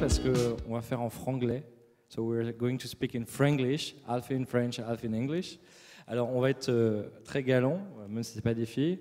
parce qu'on va faire en franglais. So we're going to speak in Franglish, half in French, half in English. Alors on va être très galant, même si ce n'est pas des filles.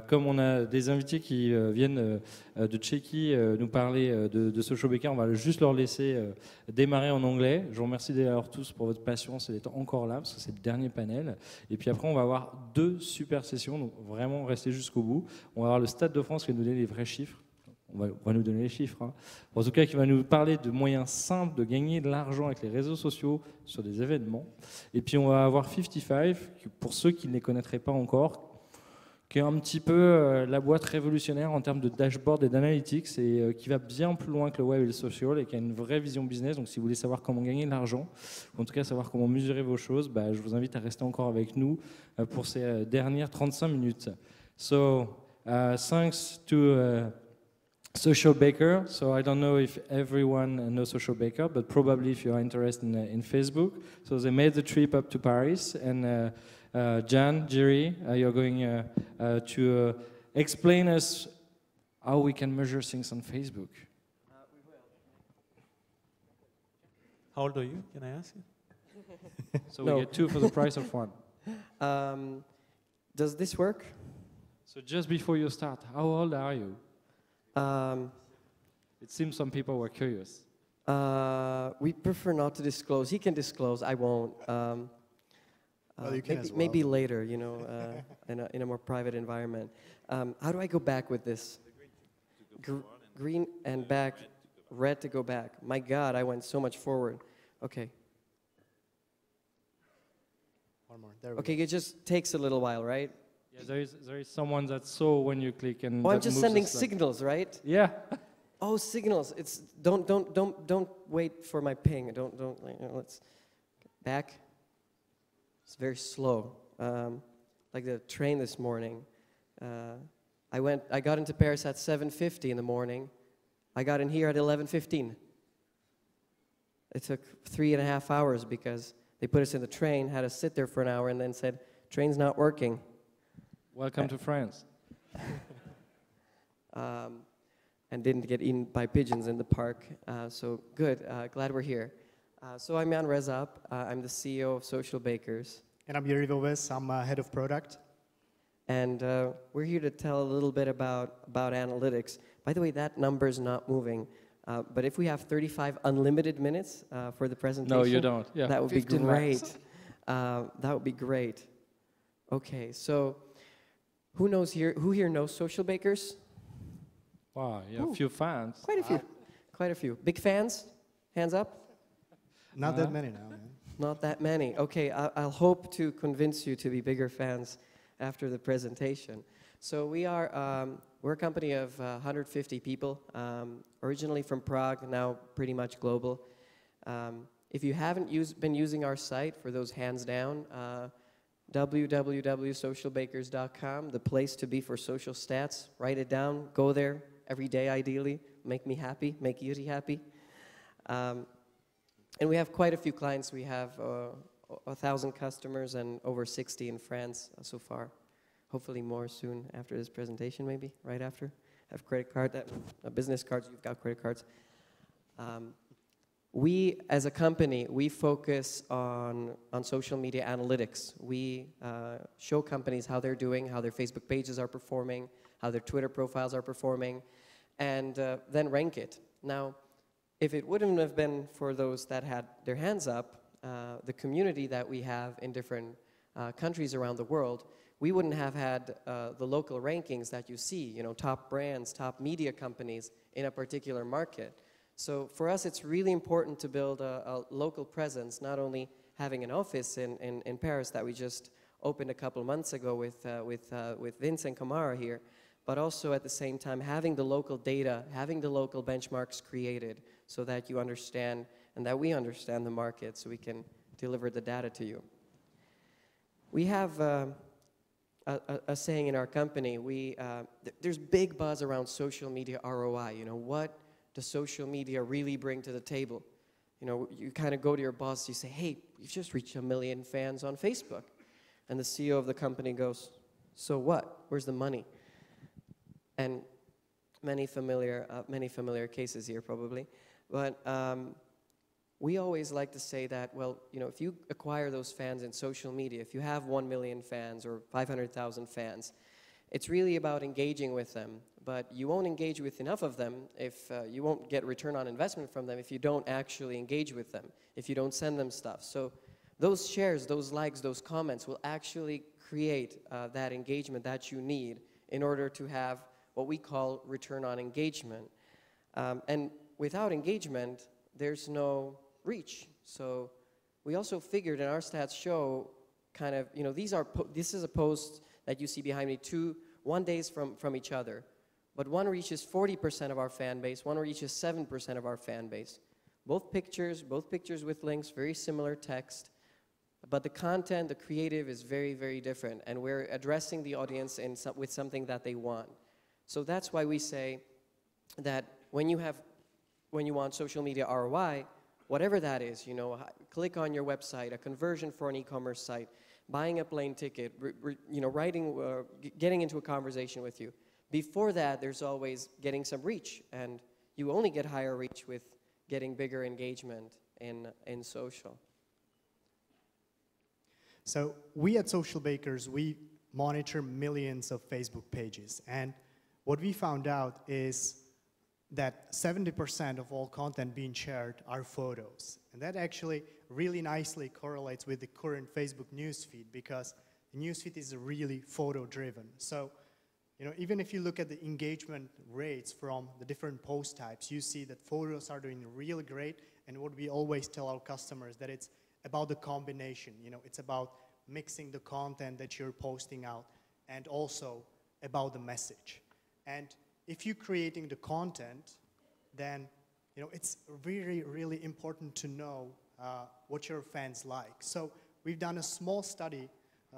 Comme on a des invités qui viennent de Tchéquie nous parler de Socialbakers, on va juste leur laisser démarrer en anglais. Je vous remercie d'ailleurs tous pour votre patience et d'être encore là, parce que c'est le dernier panel. Et puis après, on va avoir 2 super sessions, donc vraiment restez jusqu'au bout. On va avoir le Stade de France qui va nous donner les vrais chiffres. On va nous donner les chiffres. Hein. En tout cas, qui va nous parler de moyens simples de gagner de l'argent avec les réseaux sociaux sur des événements. Et puis, on va avoir 55, pour ceux qui ne les connaîtraient pas encore, qui est un petit peu la boîte révolutionnaire en termes de dashboard et d'analytics et qui va bien plus loin que le web et le social et qui a une vraie vision business. Donc, si vous voulez savoir comment gagner de l'argent, ou en tout cas savoir comment mesurer vos choses, je vous invite à rester encore avec nous pour ces dernières 35 minutes. So, thanks to Socialbakers. So I don't know if everyone knows Socialbakers, but probably if you are interested in Facebook. So they made the trip up to Paris, and Jan, Jiri, you're going to explain us how we can measure things on Facebook. We will. How old are you? Can I ask you? So we get 2 for the price of 1. Does this work? So just before you start, how old are you? It seems some people were curious. We prefer not to disclose. He can disclose. I won't. Well, you can maybe later, you know, in a more private environment. How do I go back with this? Green and back, red to go back. My God, I went so much forward. Okay. One more. There we Okay, go. it just takes a little while, right? Yeah, there is someone that saw when you click and. Oh, I'm that just moves sending the slide. signals, right? Yeah. Oh, signals. It's don't wait for my ping. Don't. You know, let's back. It's very slow. Like the train this morning. I got into Paris at 7:50 in the morning. I got in here at 11:15. It took 3.5 hours because they put us in the train, had us sit there for an hour, and then said, "Train's not working." Welcome to France. And didn't get eaten by pigeons in the park. So good, glad we're here. So I'm Rezab. I'm the CEO of Socialbakers. And I'm Jiri Voves. I'm head of product. And we're here to tell a little bit about analytics. By the way, that number's not moving. But if we have 35 unlimited minutes for the presentation, No, you don't. Yeah, that would be 15 great. max. That would be great. Okay, so who here knows Socialbakers? Wow, you have Ooh. a few fans. Quite a few. Quite a few. Big fans? Hands up? Not that many now, man. Not that many. Okay, I'll hope to convince you to be bigger fans after the presentation. So we're a company of 150 people, originally from Prague, now pretty much global. If you haven't been using our site, for those hands down, www.socialbakers.com, the place to be for social stats. Write it down, go there every day ideally, make me happy, make Yuri happy. And we have quite a few clients. We have 1,000 customers and over 60 in France so far. Hopefully more soon after this presentation, maybe, right after. Have credit card, business cards, you've got credit cards. We, as a company, we focus on social media analytics. We show companies how they're doing, how their Facebook pages are performing, how their Twitter profiles are performing, and then rank it. Now, if it wouldn't have been for those that had their hands up, the community that we have in different countries around the world, we wouldn't have had the local rankings that you see, you know, top brands, top media companies in a particular market. So for us, it's really important to build a local presence, not only having an office in Paris that we just opened a couple months ago with Vince and Kamara here, but also at the same time having the local data, having the local benchmarks created so that you understand and that we understand the market so we can deliver the data to you. We have a saying in our company, there's big buzz around social media ROI. You know, what does social media really bring to the table? You know, you kind of go to your boss, you say, hey, you've just reached 1 million fans on Facebook. And the CEO of the company goes, so what? Where's the money? And many familiar cases here probably. But we always like to say that, well, you know, if you acquire those fans in social media, if you have 1 million fans or 500,000 fans, it's really about engaging with them. But you won't engage with enough of them if you won't get return on investment from them if you don't actually engage with them, if you don't send them stuff. So those shares, those likes, those comments will actually create that engagement that you need in order to have what we call return on engagement. And without engagement, there's no reach. So we also figured, and our stats show kind of, you know, this is a post that you see behind me, 1 days from each other. But one reaches 40% of our fan base, one reaches 7% of our fan base. Both pictures with links, very similar text, but the content, the creative is very, very different, and we're addressing the audience with something that they want. So that's why we say that when you want social media ROI, whatever that is, you know, click on your website, a conversion for an e-commerce site, buying a plane ticket, you know, getting into a conversation with you. Before that, there's always getting some reach, and you only get higher reach with getting bigger engagement in social. So we at Socialbakers, we monitor millions of Facebook pages, and what we found out is that 70% of all content being shared are photos. And that actually really nicely correlates with the current Facebook newsfeed, because the newsfeed is really photo-driven. So, you know, even if you look at the engagement rates from the different post types, you see that photos are doing really great. And what we always tell our customers, that it's about the combination. You know, it's about mixing the content that you're posting out and also about the message. And if you're creating the content, then, you know, it's really, really important to know what your fans like. So we've done a small study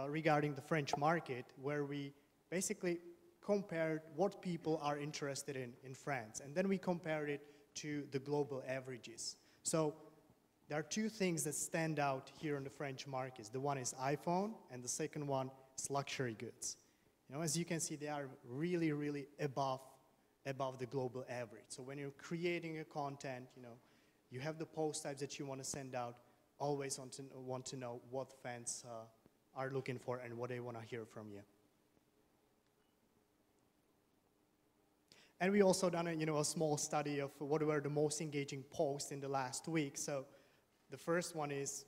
regarding the French market, where we basically compared what people are interested in France, and then we compared it to the global averages. So there are two things that stand out here in the French markets. The one is iPhone, and the second one is luxury goods. You know, as you can see, they are really, really above the global average. So when you're creating a content, you know, you have the post types that you want to send out, always want to know what fans are looking for and what they want to hear from you. And we also done a small study of what were the most engaging posts in the last week. So the first one is,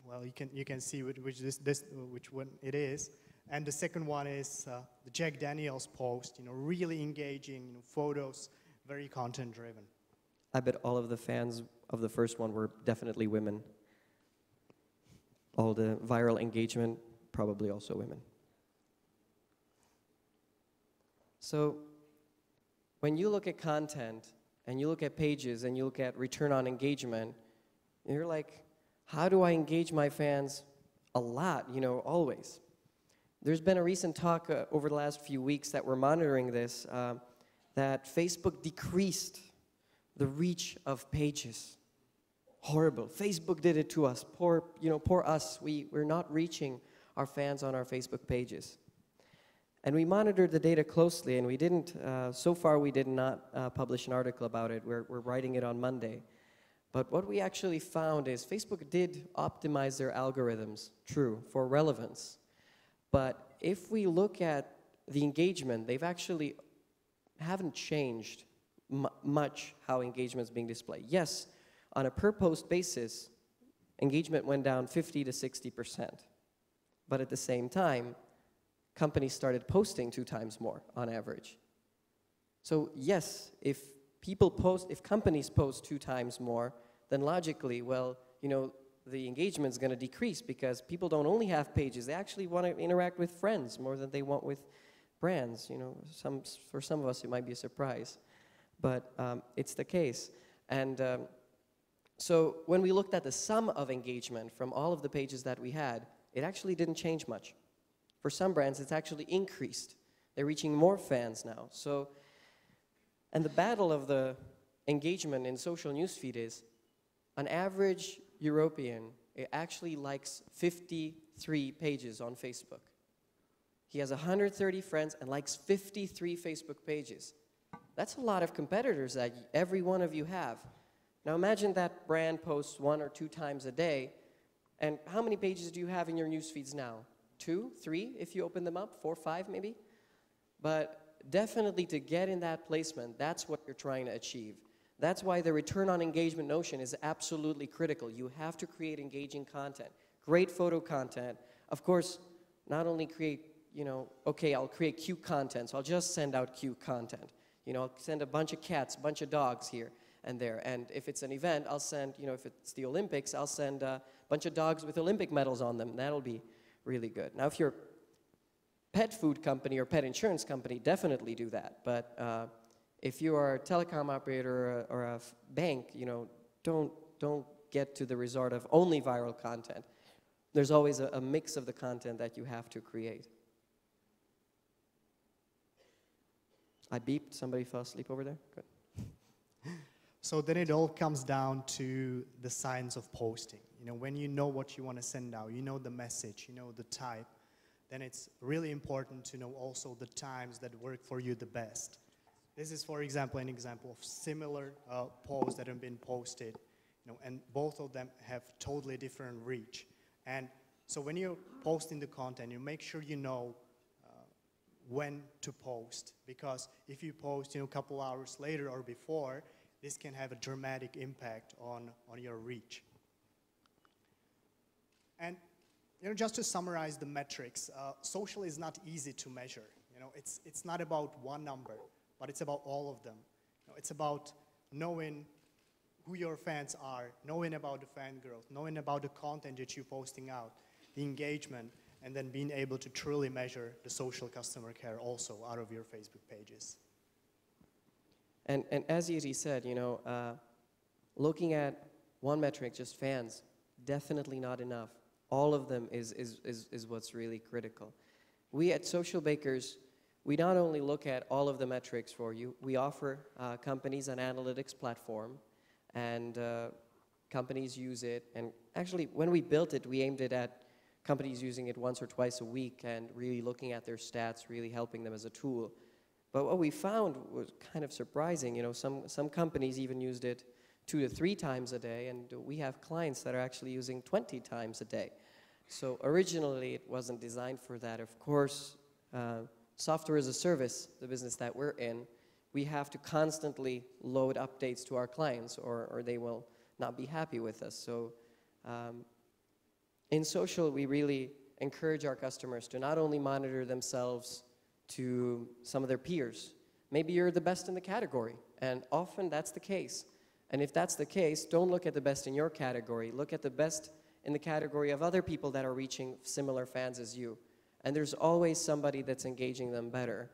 well, you can see which one it is. And the second one is the Jack Daniels post, you know, really engaging, you know, photos, very content driven. I bet all of the fans of the first one were definitely women. All the viral engagement, probably also women. So when you look at content and you look at pages and you look at return on engagement, you're like, how do I engage my fans? A lot, you know, always. There's been a recent talk over the last few weeks that we're monitoring this, that Facebook decreased the reach of pages. Horrible. Facebook did it to us. Poor us. We're not reaching our fans on our Facebook pages. And we monitored the data closely, and we didn't, so far we did not publish an article about it. We're writing it on Monday. But what we actually found is Facebook did optimize their algorithms, true, for relevance. But if we look at the engagement, they've actually haven't changed much how engagement is being displayed. Yes, on a per post basis, engagement went down 50 to 60%. But at the same time, companies started posting 2 times more on average. So yes, if companies post 2 times more, then logically, well, you know, the engagement is going to decrease because people don't only have pages, they actually want to interact with friends more than they want with brands. You know, for some of us it might be a surprise, but it's the case. And so when we looked at the sum of engagement from all of the pages that we had, it actually didn't change much. For some brands, it's actually increased. They're reaching more fans now. So, and the battle of the engagement in social newsfeed is, an average European actually likes 53 pages on Facebook. He has 130 friends and likes 53 Facebook pages. That's a lot of competitors that every one of you have. Now imagine that brand posts 1 or 2 times a day, and how many pages do you have in your news feeds now? 2, 3, if you open them up, 4, 5 maybe? But definitely to get in that placement, that's what you're trying to achieve. That's why the return on engagement notion is absolutely critical. You have to create engaging content, great photo content. Of course, not only create, you know, okay, I'll create cute content, so I'll just send out cute content. You know, I'll send a bunch of cats, a bunch of dogs here and there. And if it's an event, I'll send, you know, if it's the Olympics, I'll send a bunch of dogs with Olympic medals on them. That'll be really good. Now, if you're a pet food company or pet insurance company, definitely do that. But if you are a telecom operator or a bank, you know, don't get to the resort of only viral content. There's always a mix of the content that you have to create. I beeped. Somebody fell asleep over there? Good. So then it all comes down to the science of posting. You know, when you know what you want to send out, you know the message, you know the type, then it's really important to know also the times that work for you the best. This is, for example, an example of similar posts that have been posted, you know, and both of them have totally different reach. And so when you're posting the content, you make sure you know when to post, because if you post, you know, a couple hours later or before, this can have a dramatic impact on your reach. And, you know, just to summarize the metrics, social is not easy to measure. You know, it's not about one number, but it's about all of them. You know, it's about knowing who your fans are, knowing about the fan growth, knowing about the content that you're posting out, the engagement, and then being able to truly measure the social customer care also out of your Facebook pages. And as Jiri said, you know, looking at one metric, just fans, definitely not enough. All of them is what's really critical. We at Socialbakers, we not only look at all of the metrics for you, we offer companies an analytics platform, and companies use it. And actually, when we built it, we aimed it at companies using it once or twice a week and really looking at their stats, really helping them as a tool. But what we found was kind of surprising. You know, some companies even used it 2 to 3 times a day, and we have clients that are actually using 20 times a day. So originally, it wasn't designed for that. Of course, software as a service, the business that we're in, we have to constantly load updates to our clients, or they will not be happy with us. So in social, we really encourage our customers to not only monitor themselves to some of their peers. Maybe you're the best in the category, and often that's the case. And if that's the case, don't look at the best in your category. Look at the best in the category of other people that are reaching similar fans as you. And there's always somebody that's engaging them better.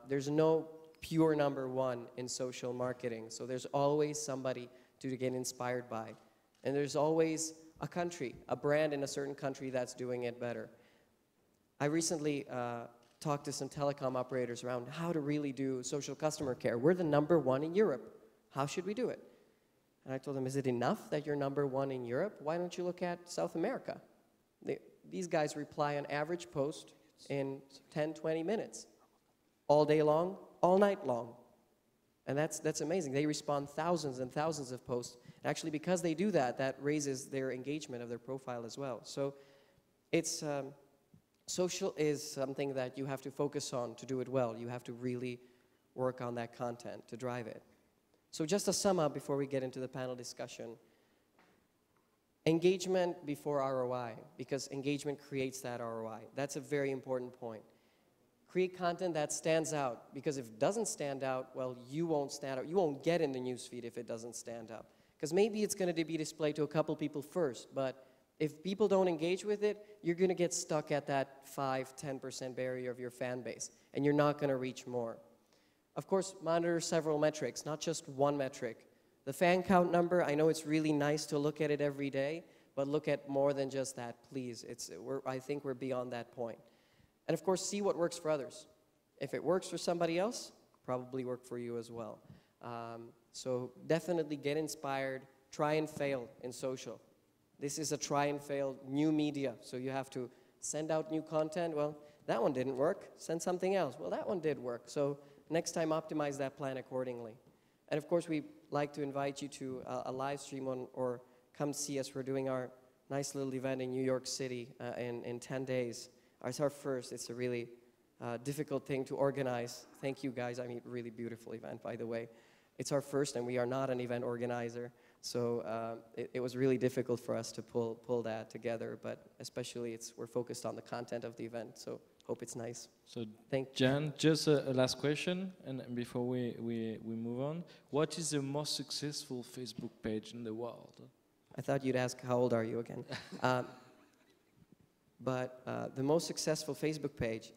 There's no pure number one in social marketing, so there's always somebody to get inspired by. And there's always a country, a brand in a certain country that's doing it better. I recently talked to some telecom operators around how to really do social customer care. We're the #1 in Europe. How should we do it? And I told them, is it enough that you're #1 in Europe? Why don't you look at South America? These guys reply on average post in 10, 20 minutes. All day long, all night long. And that's amazing. They respond thousands and thousands of posts. And actually, because they do that, that raises their engagement of their profile as well. So it's, social is something that you have to focus on to do it well. You have to really work on that content to drive it. So just to sum up before we get into the panel discussion, engagement before ROI, because engagement creates that ROI. That's a very important point. Create content that stands out, because if it doesn't stand out, well, you won't stand out. You won't get in the newsfeed if it doesn't stand out. Because maybe it's going to be displayed to a couple people first, but if people don't engage with it, you're going to get stuck at that 5–10% barrier of your fan base, and you're not going to reach more. Of course, monitor several metrics, not just one metric. The fan count number, I know it's really nice to look at it every day, but look at more than just that, please. I think we're beyond that point. And of course, see what works for others. If it works for somebody else, probably work for you as well. So definitely get inspired, try and fail in social. This is a try and fail new media, so you have to send out new content. Well, that one didn't work. Send something else. Well, that one did work. So next time, optimize that plan accordingly. And of course, we like to invite you to a live stream or come see us. We're doing our nice little event in New York City in 10 days. It's our first. It's a really difficult thing to organize. Thank you, guys. I mean, really beautiful event, by the way. It's our first, and we are not an event organizer. So it was really difficult for us to pull that together, but especially we're focused on the content of the event, so hope it's nice. So, Jan, just a last question, and before we move on. What is the most successful Facebook page in the world? I thought you'd ask, how old are you again? But the most successful Facebook page,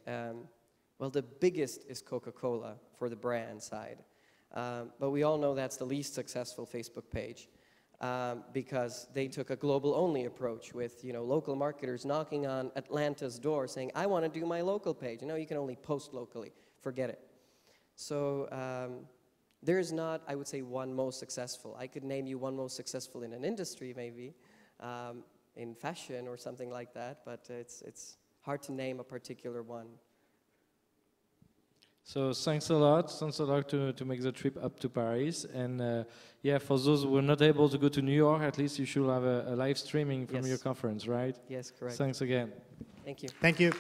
well, the biggest is Coca-Cola for the brand side. But we all know that's the least successful Facebook page because they took a global-only approach with, local marketers knocking on Atlanta's door saying, I want to do my local page. You can only post locally. Forget it. So there is not, I would say, one most successful. I could name you one most successful in an industry, maybe, in fashion or something like that, but it's hard to name a particular one. So thanks a lot to make the trip up to Paris, and yeah, for those who were not able to go to New York, at least you should have a live streaming from your conference, right? Yes, correct. Thanks again. Thank you. Thank you.